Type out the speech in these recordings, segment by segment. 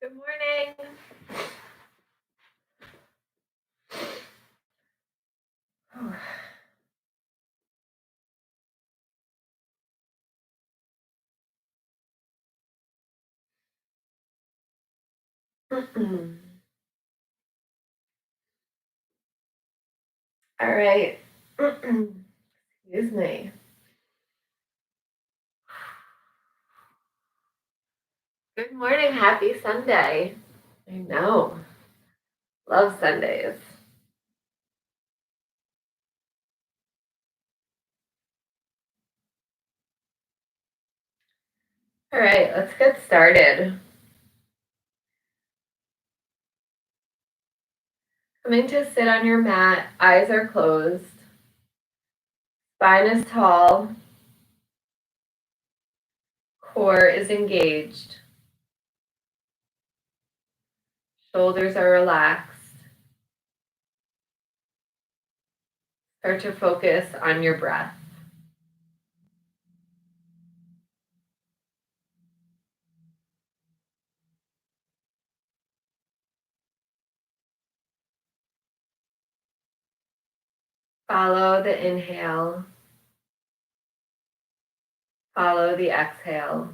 Good morning. All right. Excuse me. Good morning. Happy Sunday. I know. Love Sundays. All right, let's get started. Coming to sit on your mat, eyes are closed, spine is tall, core is engaged, shoulders are relaxed. Start to focus on your breath. Follow the inhale, follow the exhale.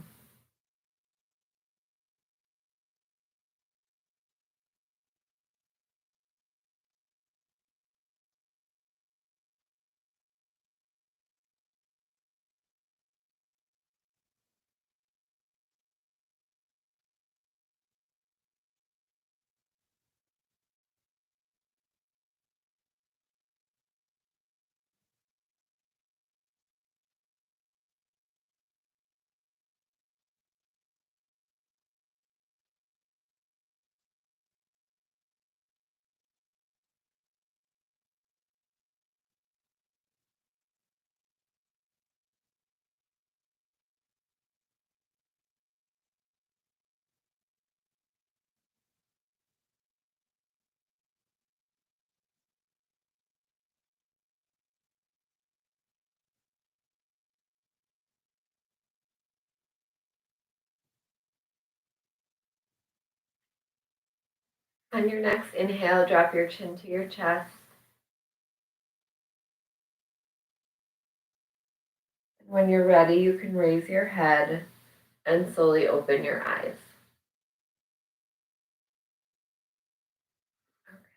On your next inhale, drop your chin to your chest. When you're ready, you can raise your head and slowly open your eyes.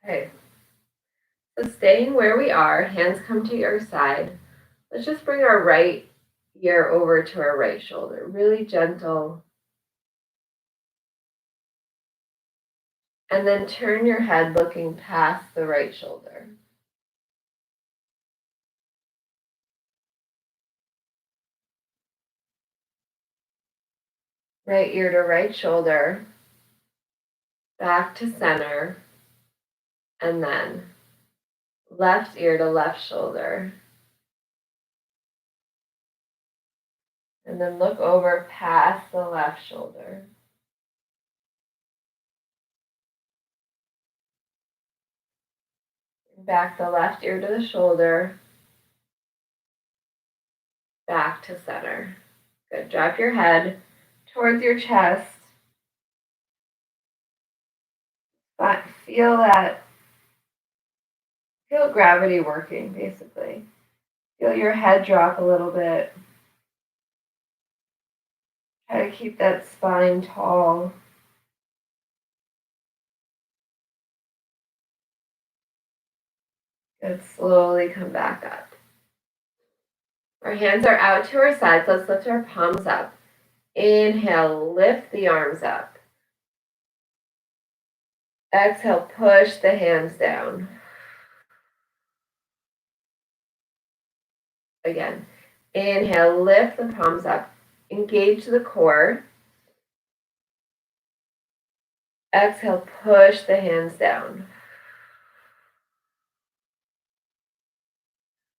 Okay. So staying where we are, hands come to your side. Let's just bring our right ear over to our right shoulder. Really gentle. And then turn your head looking past the right shoulder. Right ear to right shoulder. Back to center. And then left ear to left shoulder. And then look over past the left shoulder. Back the left ear to the shoulder. Back to center. Good. Drop your head towards your chest. But feel gravity working, basically. Feel your head drop a little bit. Try to keep that spine tall. And slowly come back up. Our hands are out to our sides. Let's lift our palms up. Inhale, lift the arms up. Exhale, push the hands down. Again, inhale, lift the palms up. Engage the core. Exhale, push the hands down.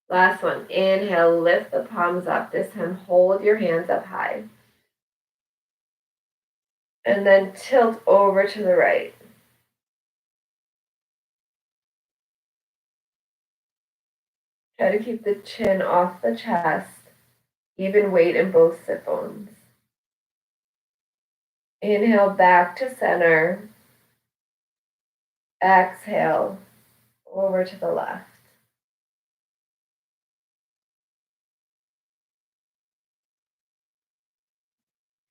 Last one. Inhale, lift the palms up. This time, hold your hands up high. And then tilt over to the right. Try to keep the chin off the chest. Even weight in both sit bones. Inhale back to center. Exhale over to the left.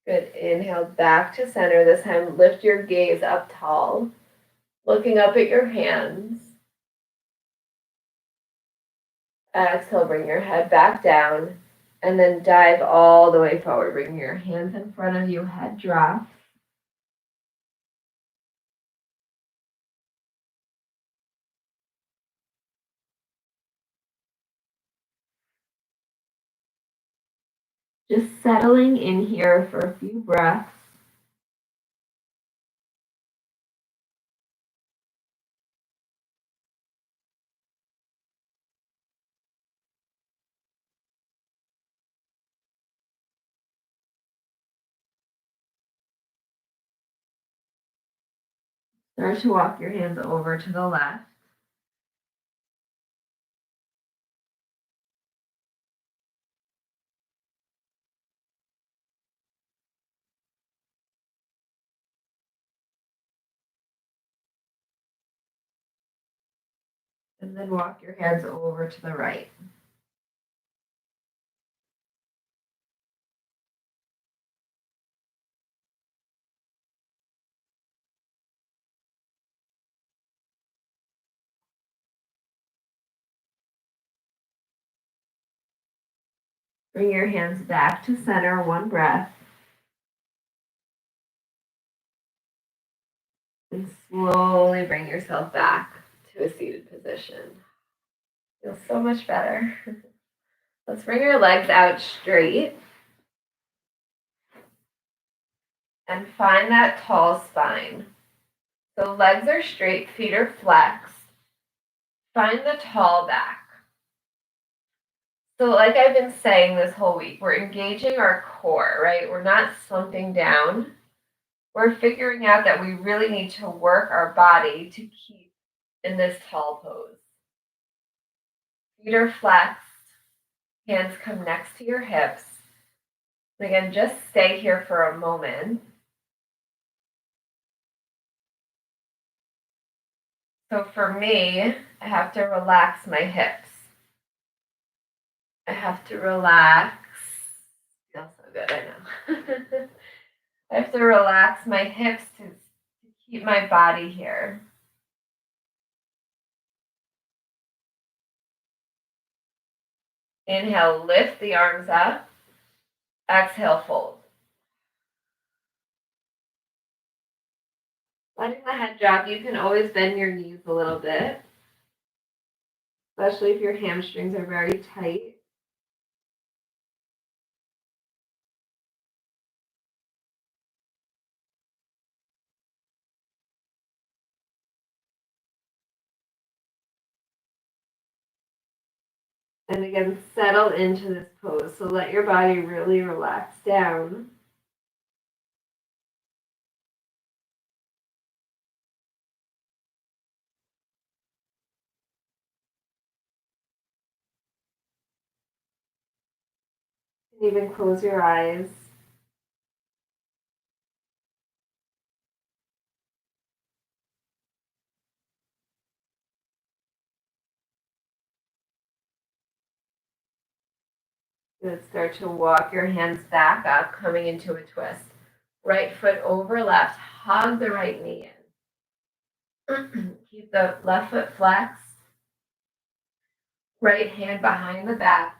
Good. Inhale back to center. This time, lift your gaze up tall, looking up at your hands. Exhale, bring your head back down, and then dive all the way forward. Bring your hands in front of you, head drops. Just settling in here for a few breaths. Start to walk your hands over to the left. And then walk your hands over to the right. Bring your hands back to center, one breath. And slowly bring yourself back to a seated position. Feels so much better. Let's bring your legs out straight. And find that tall spine. So legs are straight, feet are flexed. Find the tall back. So like I've been saying this whole week, we're engaging our core, right? We're not slumping down. We're figuring out that we really need to work our body to keep in this tall pose. Feet are flexed. Hands come next to your hips. And again, just stay here for a moment. So for me, I have to relax my hips. I have to relax. Feels so good, I know. I have to relax my hips to keep my body here. Inhale, lift the arms up. Exhale, fold. Letting the head drop, you can always bend your knees a little bit, especially if your hamstrings are very tight. And again, settle into this pose. So let your body really relax down. And even close your eyes. Good. Start to walk your hands back up, coming into a twist. Right foot over left. Hug the right knee in. Keep the left foot flexed. Right hand behind the back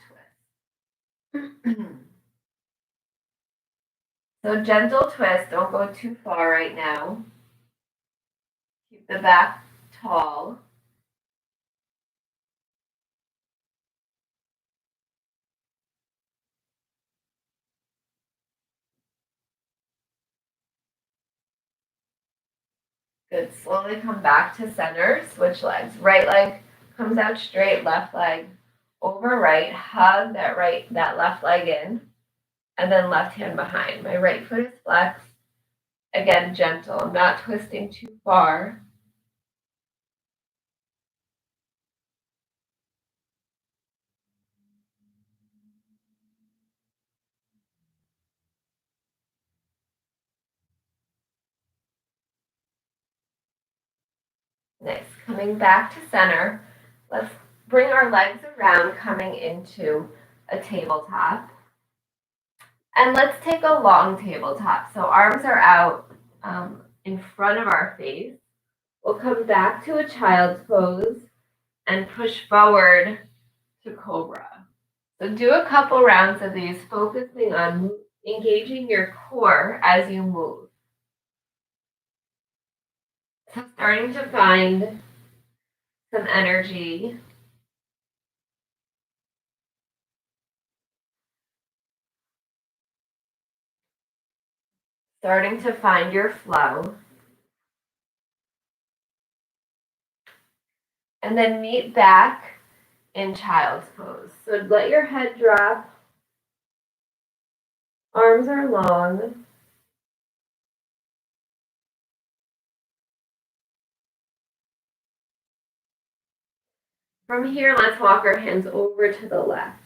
twist. So gentle twist. Don't go too far right now. Keep the back tall. Good. Slowly come back to center. Switch legs. Right leg comes out straight. Left leg over right. Hug that left leg in. And then left hand behind. My right foot is flexed. Again, gentle. I'm not twisting too far. Coming back to center, let's bring our legs around, coming into a tabletop. And let's take a long tabletop. So arms are out in front of our face. We'll come back to a child's pose and push forward to cobra. So do a couple rounds of these, focusing on engaging your core as you move. So starting to find some energy. Starting to find your flow. And then meet back in child's pose. So let your head drop. Arms are long. From here, let's walk our hands over to the left.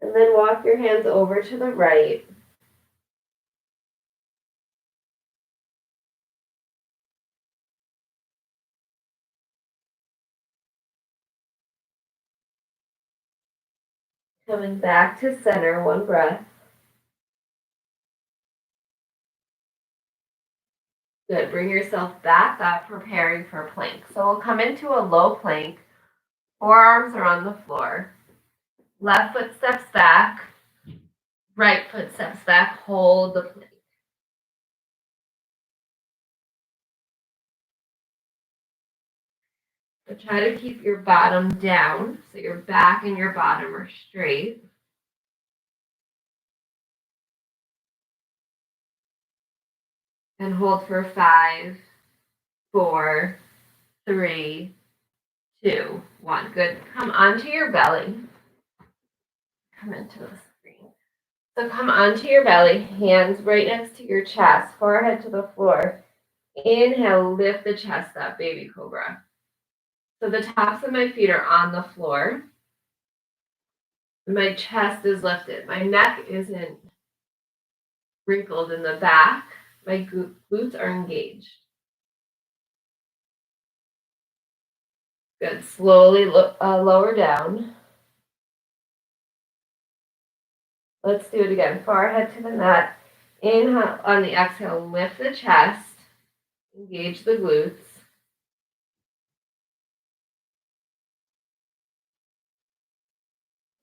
And then walk your hands over to the right. Coming back to center, one breath. Good. Bring yourself back up, preparing for plank. So we'll come into a low plank. Forearms are on the floor. Left foot steps back. Right foot steps back. Hold the plank. So try to keep your bottom down so your back and your bottom are straight. And hold for 5, 4, 3, 2, 1. Good. Come onto your belly. Come into the screen. So come onto your belly, hands right next to your chest, forehead to the floor. Inhale, lift the chest up, baby cobra. So the tops of my feet are on the floor. My chest is lifted. My neck isn't wrinkled in the back. My glutes are engaged. Good. Slowly lower down. Let's do it again. Forehead to the mat. Inhale on the exhale, lift the chest. Engage the glutes.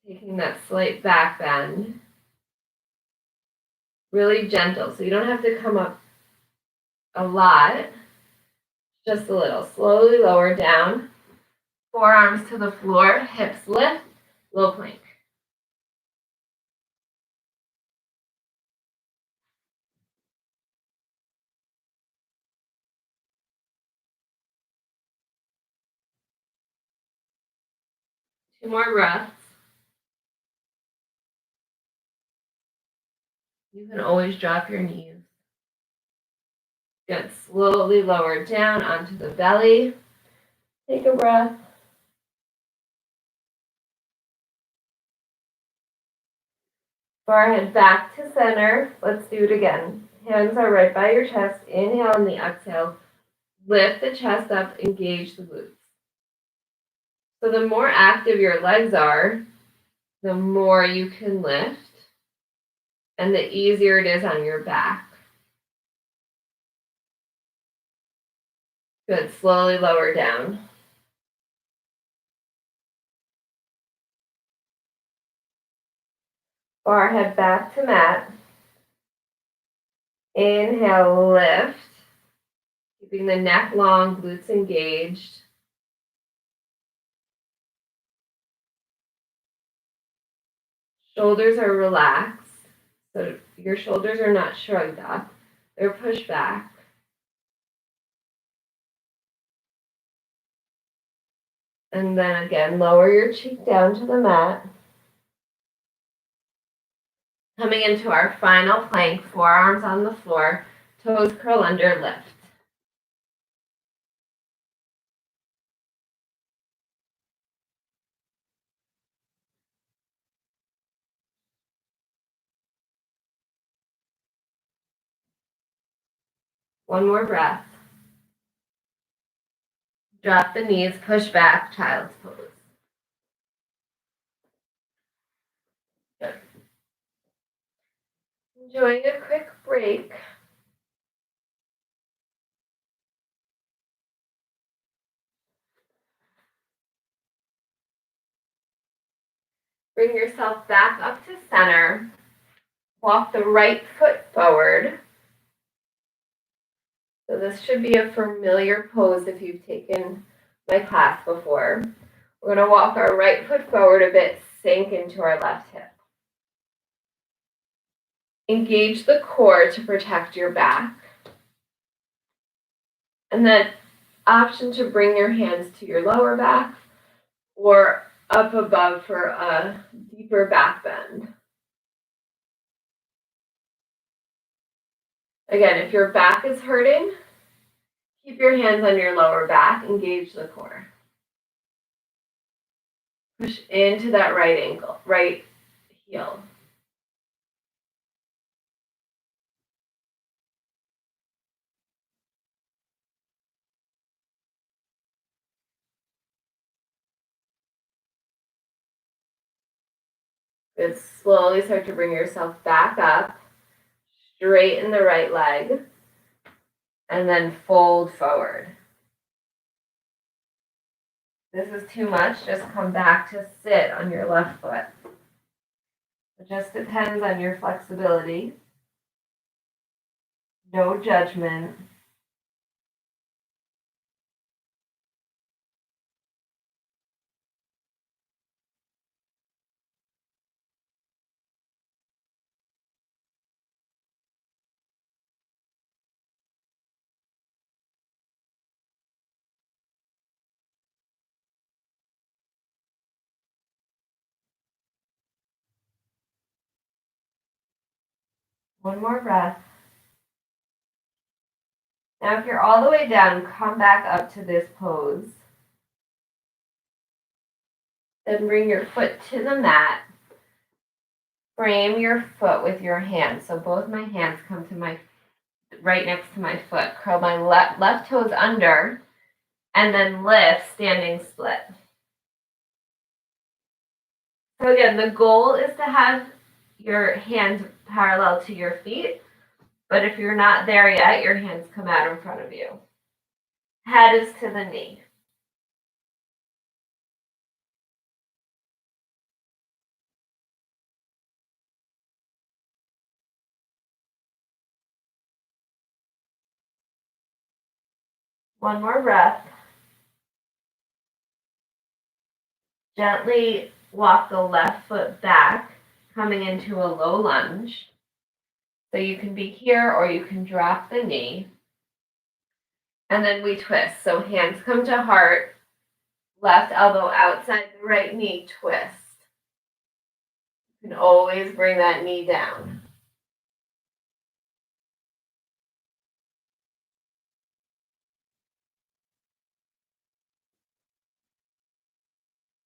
Taking that slight back bend. Really gentle, so you don't have to come up a lot, just a little. Slowly lower down. Forearms to the floor, hips lift, low plank. Two more breaths. You can always drop your knees. Good. Slowly lower down onto the belly. Take a breath. Forehead back to center. Let's do it again. Hands are right by your chest. Inhale on the exhale. Lift the chest up, engage the glutes. So the more active your legs are, the more you can lift, and the easier it is on your back. Good. Slowly lower down. Forehead back to mat. Inhale, lift. Keeping the neck long, glutes engaged. Shoulders are relaxed. So your shoulders are not shrugged up. They're pushed back. And then again, lower your cheek down to the mat. Coming into our final plank, forearms on the floor, toes curl under, lift. One more breath. Drop the knees, push back, child's pose. Good. Enjoying a quick break. Bring yourself back up to center. Walk the right foot forward. So this should be a familiar pose if you've taken my class before. We're going to walk our right foot forward a bit, sink into our left hip. Engage the core to protect your back. And then option to bring your hands to your lower back or up above for a deeper back bend. Again, if your back is hurting, keep your hands on your lower back, engage the core. Push into that right ankle, right heel. Good. Slowly start to bring yourself back up, straighten the right leg, and then fold forward. If this is too much, just come back to sit on your left foot. It just depends on your flexibility. No judgment. One more breath. Now, if you're all the way down, come back up to this pose. Then bring your foot to the mat. Frame your foot with your hands. So both my hands come to my right next to my foot. Curl my left toes under, and then lift, standing split. So again, the goal is to have your hands parallel to your feet, but if you're not there yet, your hands come out in front of you. Head is to the knee. One more breath. Gently walk the left foot back, coming into a low lunge. So you can be here or you can drop the knee. And then we twist. So hands come to heart, left elbow outside the right knee, twist. You can always bring that knee down.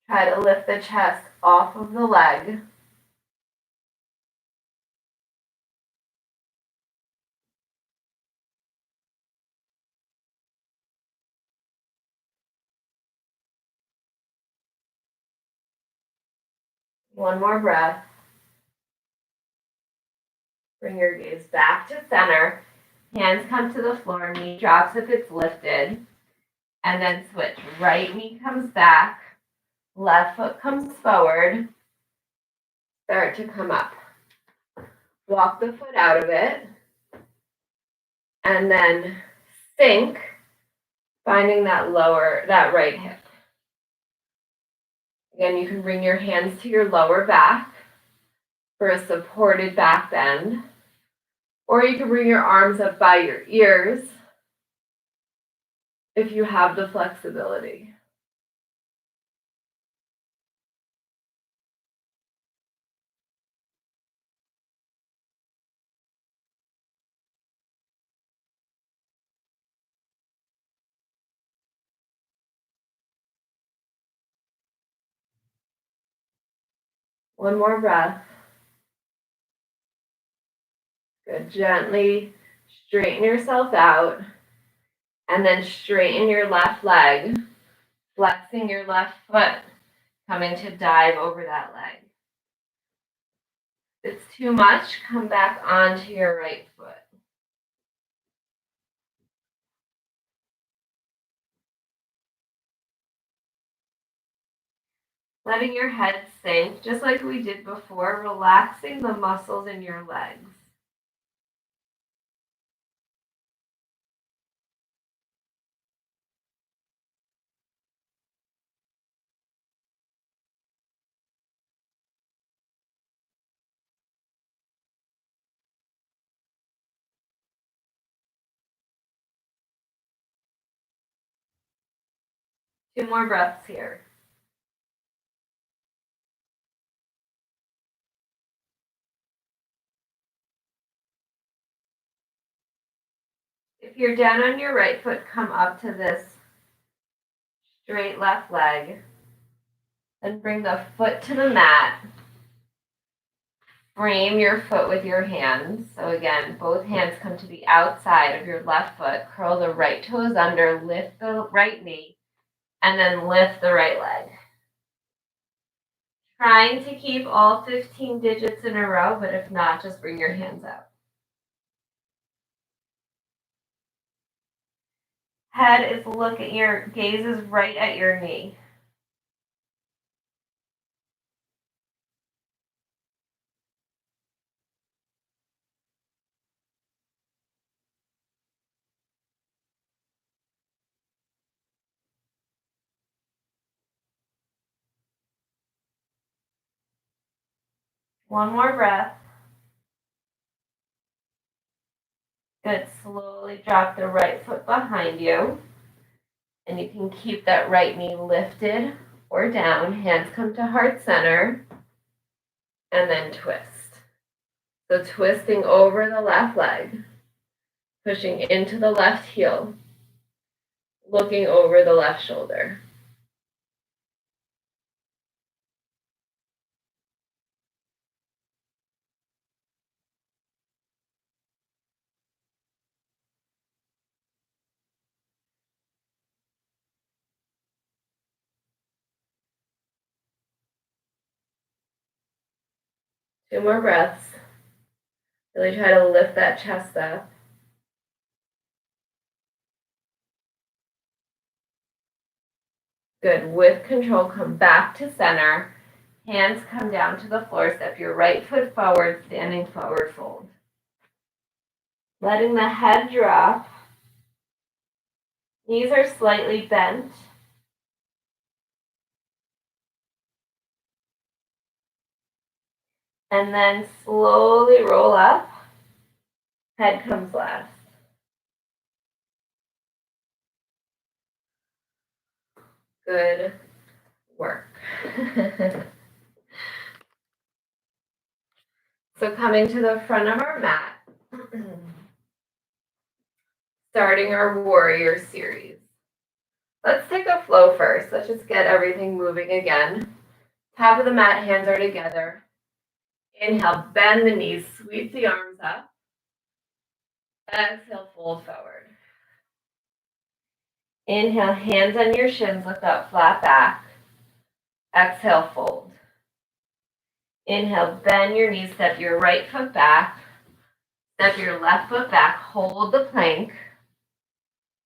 Try to lift the chest off of the leg. One more breath. Bring your gaze back to center. Hands come to the floor, knee drops if it's lifted. And then switch. Right knee comes back, left foot comes forward. Start to come up. Walk the foot out of it. And then sink, finding that right hip. Again, you can bring your hands to your lower back for a supported back bend. Or you can bring your arms up by your ears if you have the flexibility. One more breath. Good. Gently straighten yourself out, and then straighten your left leg, flexing your left foot, coming to dive over that leg. If it's too much, come back onto your right foot. Letting your head sink, just like we did before, relaxing the muscles in your legs. Two more breaths here. If you're down on your right foot, come up to this straight left leg. Then bring the foot to the mat. Frame your foot with your hands. So again, both hands come to the outside of your left foot. Curl the right toes under, lift the right knee, and then lift the right leg. Trying to keep all 15 digits in a row, but if not, just bring your hands out. Head is your gaze is right at your knee. One more breath. Good. Slowly drop the right foot behind you. And you can keep that right knee lifted or down. Hands come to heart center. And then twist. So twisting over the left leg. Pushing into the left heel. Looking over the left shoulder. Two more breaths. Really try to lift that chest up. Good. With control, come back to center. Hands come down to the floor. Step your right foot forward, standing forward fold. Letting the head drop. Knees are slightly bent. And then slowly roll up. Head comes last. Good work. So coming to the front of our mat, starting our warrior series. Let's take a flow first. Let's just get everything moving again. Top of the mat, hands are together. Inhale, bend the knees, sweep the arms up. Exhale, fold forward. Inhale, hands on your shins, lift up, flat back. Exhale, fold. Inhale, bend your knees, step your right foot back. Step your left foot back, hold the plank.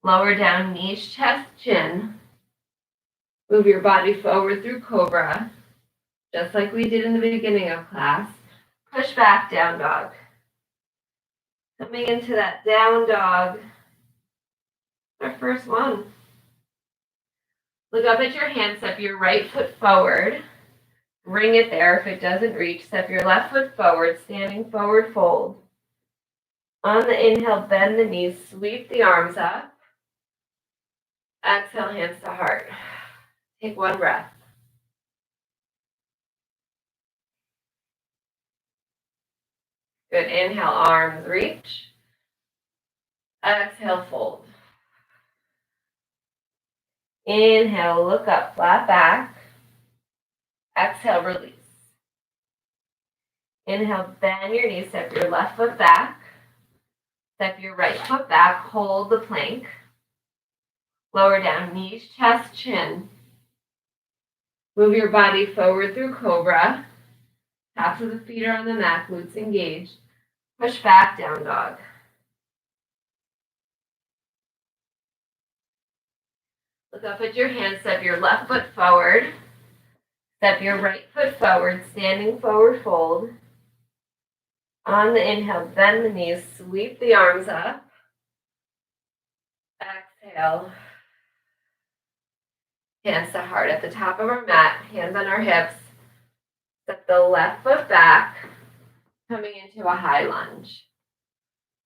Lower down, knees, chest, chin. Move your body forward through cobra, just like we did in the beginning of class. Push back, down dog. Coming into that down dog, our first one. Look up at your hand, step your right foot forward. Bring it there. If it doesn't reach, step your left foot forward, standing forward fold. On the inhale, bend the knees, sweep the arms up. Exhale, hands to heart. Take one breath. Good. Inhale, arms reach. Exhale, fold. Inhale, look up, flat back. Exhale, release. Inhale, bend your knees, step your left foot back. Step your right foot back, hold the plank. Lower down, knees, chest, chin. Move your body forward through cobra. Tops of the feet are on the mat, glutes engaged. Push back, down dog. Look up at your hands, step your left foot forward. Step your right foot forward, standing forward fold. On the inhale, bend the knees, sweep the arms up. Exhale. Hands to heart at the top of our mat, hands on our hips. Step the left foot back, coming into a high lunge.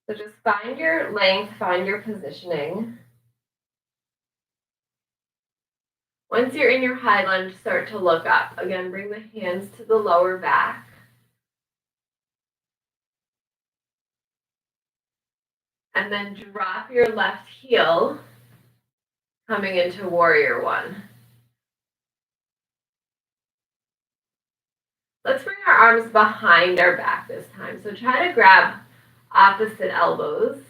So just find your length, find your positioning. Once you're in your high lunge, start to look up. Again, bring the hands to the lower back. And then drop your left heel, coming into warrior one. Let's bring our arms behind our back this time. So try to grab opposite elbows.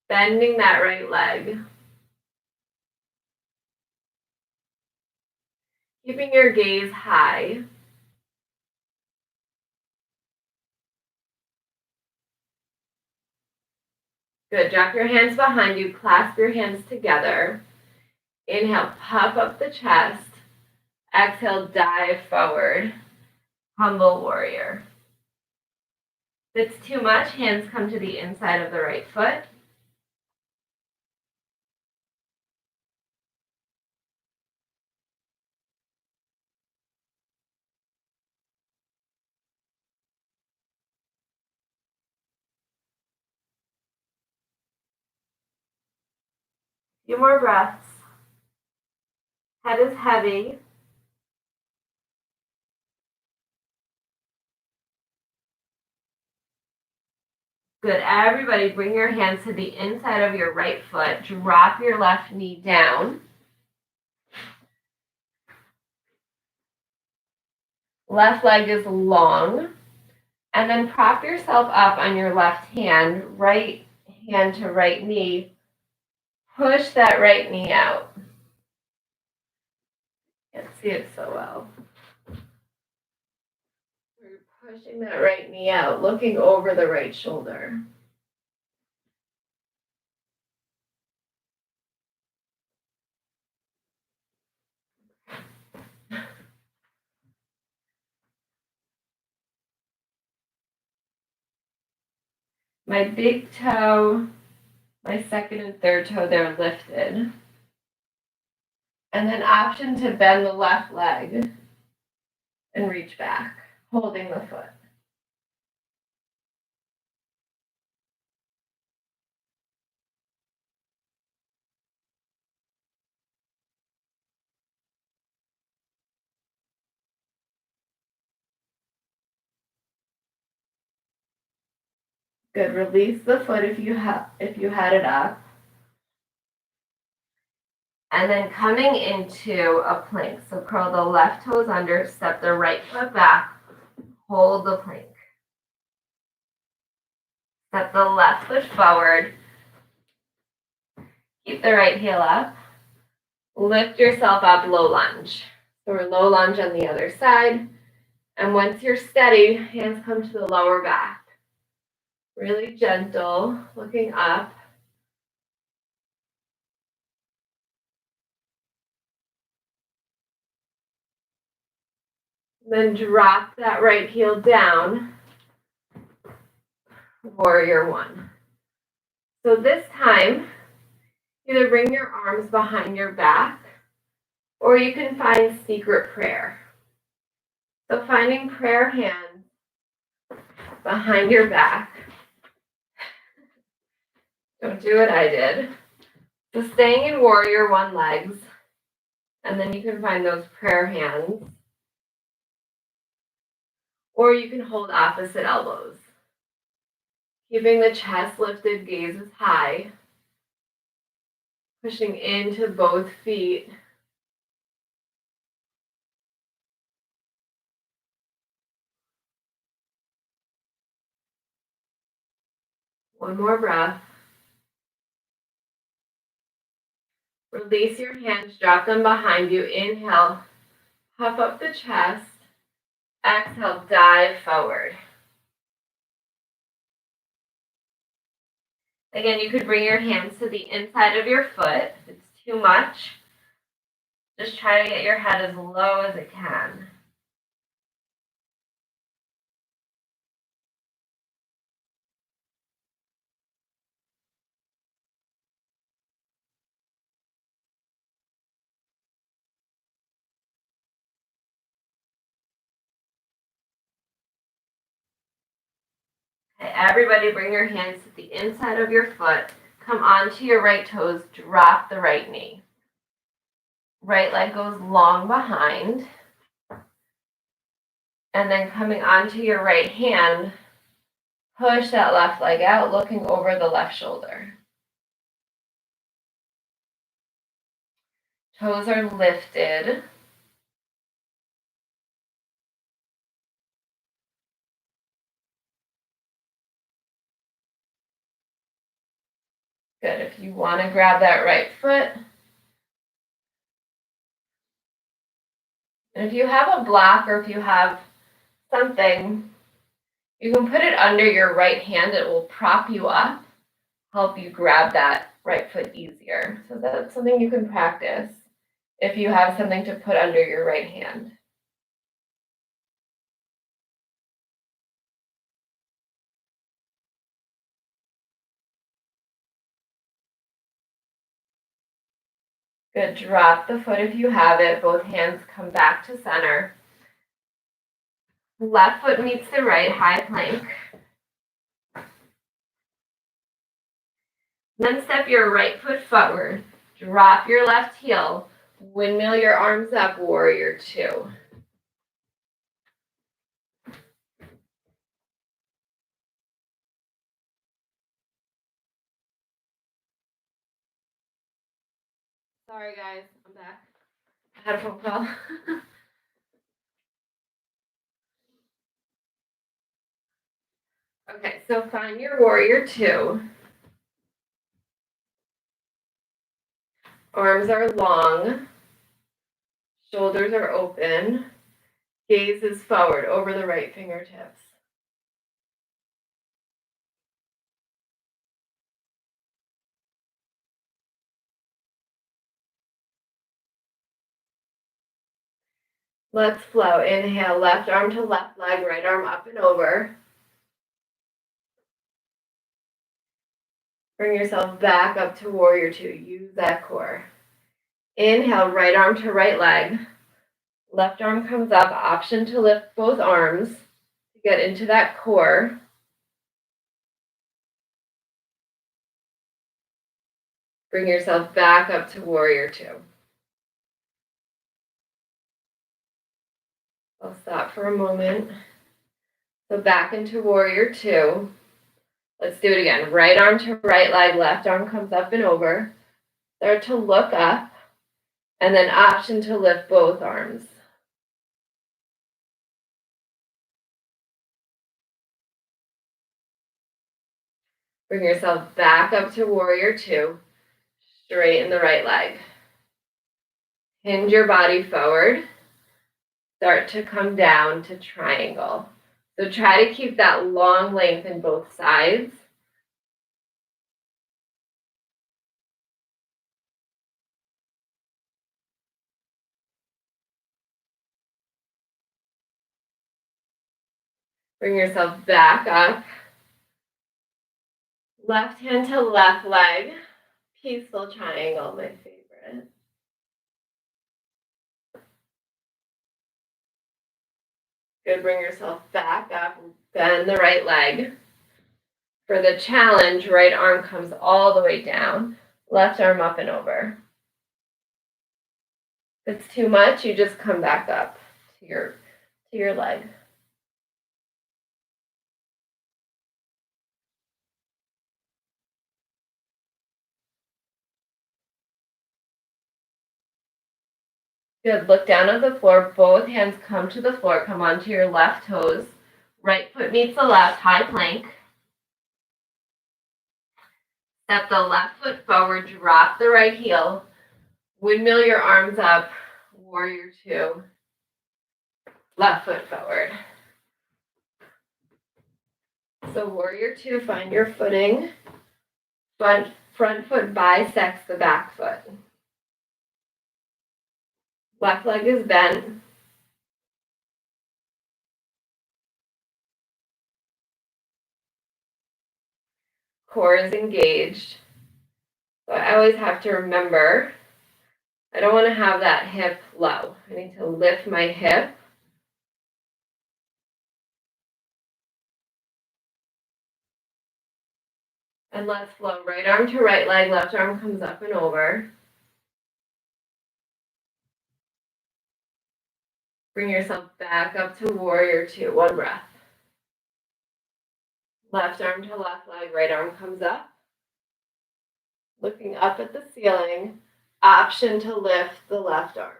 Bending that right leg. Keeping your gaze high. Good. Drop your hands behind you. Clasp your hands together. Inhale, puff up the chest. Exhale, dive forward. Humble warrior. If it's too much, hands come to the inside of the right foot. Few more breaths. Head is heavy. Good. Everybody bring your hands to the inside of your right foot. Drop your left knee down. Left leg is long. And then prop yourself up on your left hand, right hand to right knee. Push that right knee out. Can't see it so well. We're pushing that right knee out, looking over the right shoulder. My big toe, my second and third toe, they're lifted. And then option to bend the left leg and reach back, holding the foot. Good. Release the foot if you had it up. And then coming into a plank. So curl the left toes under, step the right foot back, hold the plank. Step the left foot forward. Keep the right heel up. Lift yourself up, low lunge. So we're low lunge on the other side. And once you're steady, hands come to the lower back. Really gentle, looking up. Then drop that right heel down. Warrior one. So this time, either bring your arms behind your back, or you can find secret prayer. So finding prayer hands behind your back. Don't do what I did. So staying in warrior one legs, and then you can find those prayer hands. Or you can hold opposite elbows. Keeping the chest lifted, gaze is high. Pushing into both feet. One more breath. Release your hands, drop them behind you. Inhale, puff up the chest. Exhale, dive forward. Again, you could bring your hands to the inside of your foot. If it's too much, just try to get your head as low as it can. Okay, everybody bring your hands to the inside of your foot. Come onto your right toes, drop the right knee. Right leg goes long behind. And then coming onto your right hand, push that left leg out, looking over the left shoulder. Toes are lifted. Good. If you want to grab that right foot. And if you have a block or if you have something, you can put it under your right hand. It will prop you up, help you grab that right foot easier. So that's something you can practice if you have something to put under your right hand. Good. Drop the foot if you have it. Both hands come back to center. Left foot meets the right, high plank. Then step your right foot forward. Drop your left heel. Windmill your arms up, warrior two. Sorry guys, I'm back. I had a phone call. Okay, so find your warrior two. Arms are long. Shoulders are open. Gaze is forward over the right fingertips. Let's flow. Inhale, left arm to left leg, right arm up and over. Bring yourself back up to warrior two. Use that core. Inhale, right arm to right leg. Left arm comes up. Option to lift both arms to get into that core. Bring yourself back up to warrior two. I'll stop for a moment. So back into warrior two. Let's do it again. Right arm to right leg, left arm comes up and over. Start to look up, and then option to lift both arms. Bring yourself back up to warrior two. Straighten the right leg. Hinge your body forward. Start to come down to triangle. So try to keep that long length in both sides. Bring yourself back up. Left hand to left leg. Peaceful triangle, my favorite. Good, bring yourself back up. Bend the right leg. For the challenge, right arm comes all the way down. Left arm up and over. If it's too much, you just come back up to your leg. Good. Look down at the floor. Both hands come to the floor. Come onto your left toes. Right foot meets the left, high plank. Step the left foot forward, drop the right heel, windmill your arms up, warrior two, left foot forward. So warrior two, find your footing. Front foot bisects the back foot. Left leg is bent. Core is engaged. So I always have to remember, I don't want to have that hip low. I need to lift my hip. And let's flow. Right arm to right leg, left arm comes up and over. Bring yourself back up to warrior two. One breath. Left arm to left leg, right arm comes up. Looking up at the ceiling. Option to lift the left arm.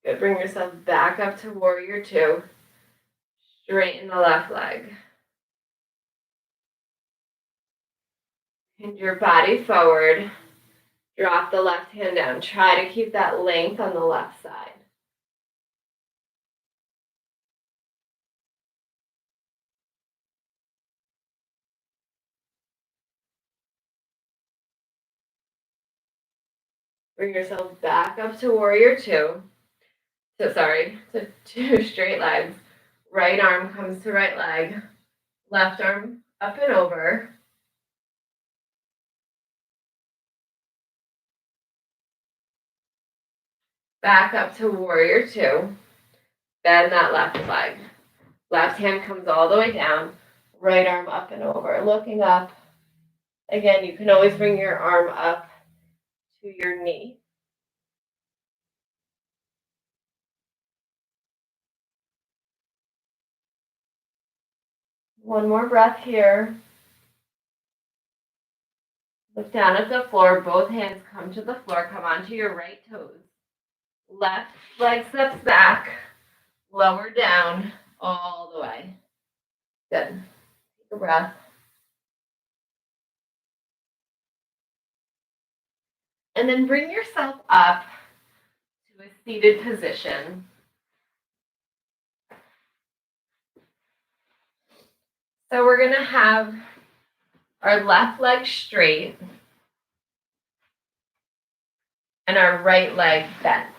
Good. Bring yourself back up to warrior two. Straighten the left leg. Hinge your body forward. Drop the left hand down. Try to keep that length on the left side. Bring yourself back up to warrior two. To two straight legs. Right arm comes to right leg. Left arm up and over. Back up to warrior two. Bend that left leg. Left hand comes all the way down. Right arm up and over. Looking up. Again, you can always bring your arm up to your knee. One more breath here. Look down at the floor. Both hands come to the floor. Come onto your right toes. Left leg steps back. Lower down all the way. Good. Take a breath. And then bring yourself up to a seated position. So we're going to have our left leg straight and our right leg bent.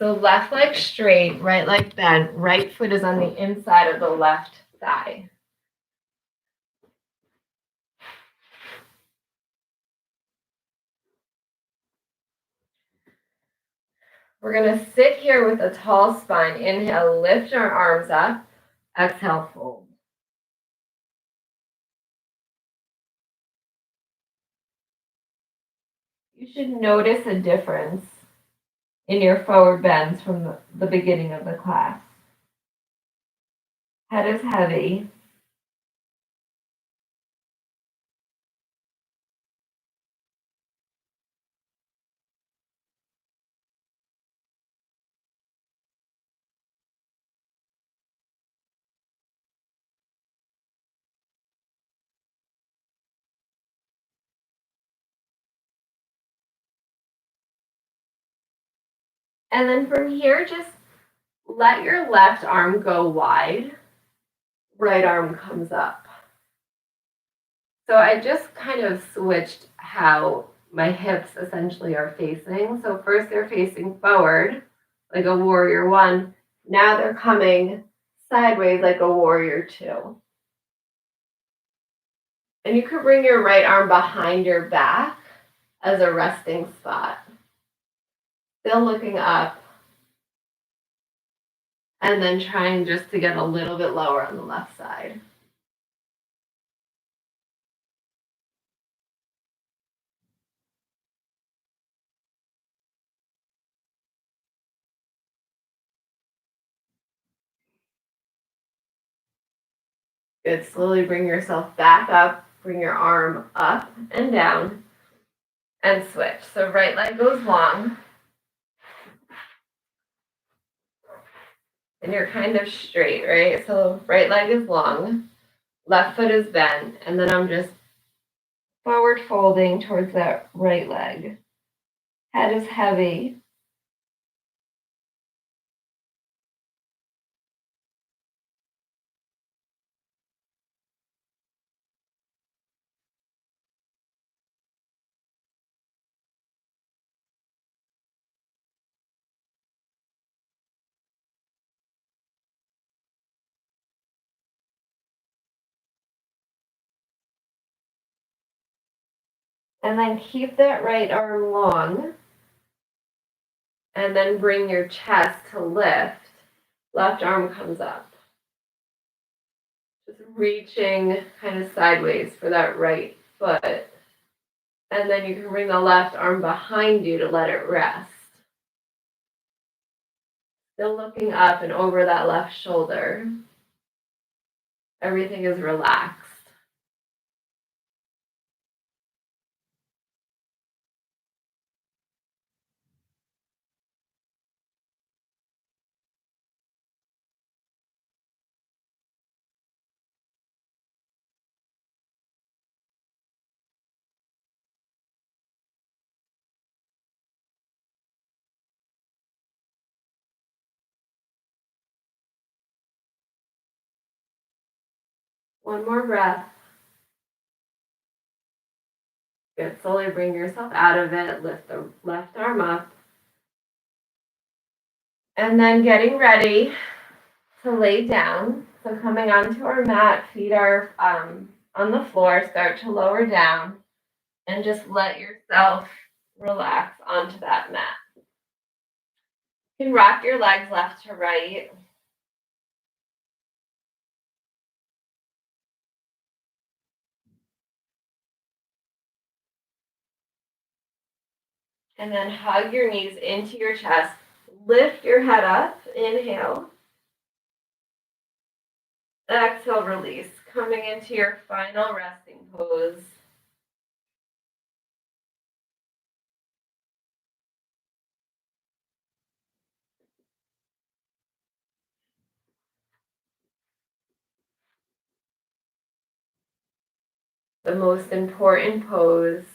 So left leg straight, right leg bent, right foot is on the inside of the left thigh. We're going to sit here with a tall spine. Inhale, lift our arms up. Exhale, fold. You should notice a difference in your forward bends from the beginning of the class. Head is heavy. And then from here, just let your left arm go wide. Right arm comes up. So I just kind of switched how my hips essentially are facing. So first they're facing forward, like a warrior one. Now they're coming sideways like a warrior two. And you could bring your right arm behind your back as a resting spot. Still looking up. And then trying just to get a little bit lower on the left side. Good. Slowly bring yourself back up. Bring your arm up and down. And switch. So right leg goes long. and you're kind of straight, right? So right leg is long, left foot is bent, and then I'm just forward folding towards that right leg. Head is heavy. And then keep that right arm long. And then bring your chest to lift. Left arm comes up. Just reaching kind of sideways for that right foot. And then you can bring the left arm behind you to let it rest. Still looking up and over that left shoulder. Everything is relaxed. One more breath. Good. Slowly bring yourself out of it. Lift the left arm up. And then getting ready to lay down. So coming onto our mat, feet are on the floor, start to lower down and just let yourself relax onto that mat. You can rock your legs left to right. And then hug your knees into your chest. Lift your head up. Inhale. Exhale, release. Coming into your final resting pose. The most important pose.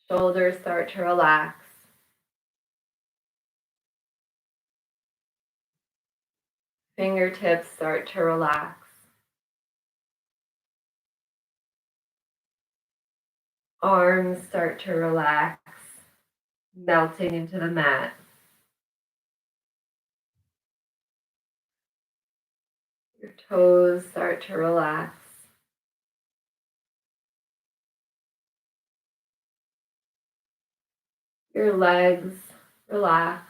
Shoulders start to relax. Fingertips start to relax. Arms start to relax, melting into the mat. Your toes start to relax. Your legs relax.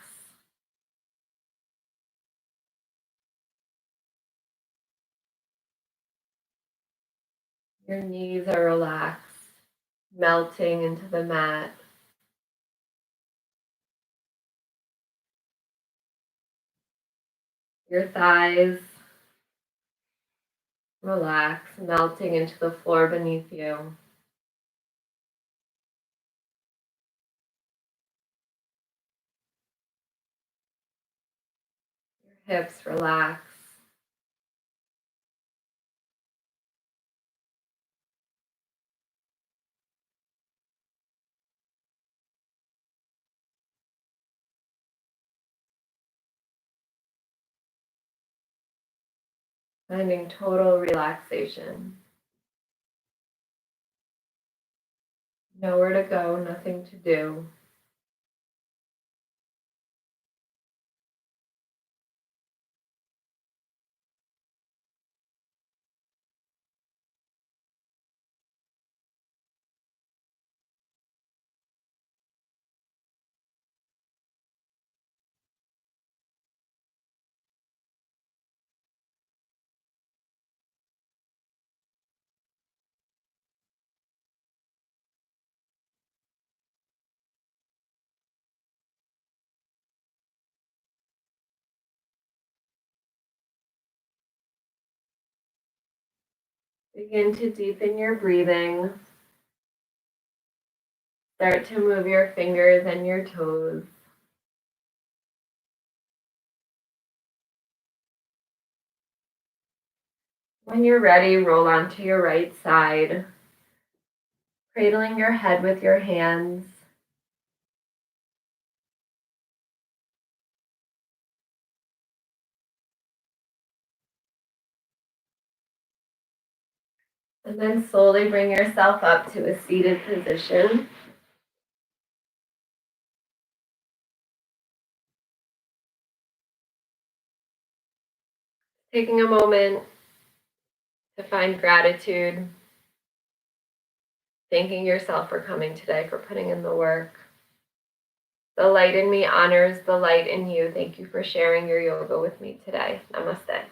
Your knees are relaxed, melting into the mat. Your thighs relax, melting into the floor beneath you. Your hips relax. Finding total relaxation. Nowhere to go, nothing to do. Begin to deepen your breathing. Start to move your fingers and your toes. When you're ready, roll onto your right side, cradling your head with your hands. And then slowly bring yourself up to a seated position. Taking a moment to find gratitude, thanking yourself for coming today, for putting in the work. The light in me honors the light in you. Thank you for sharing your yoga with me today. Namaste.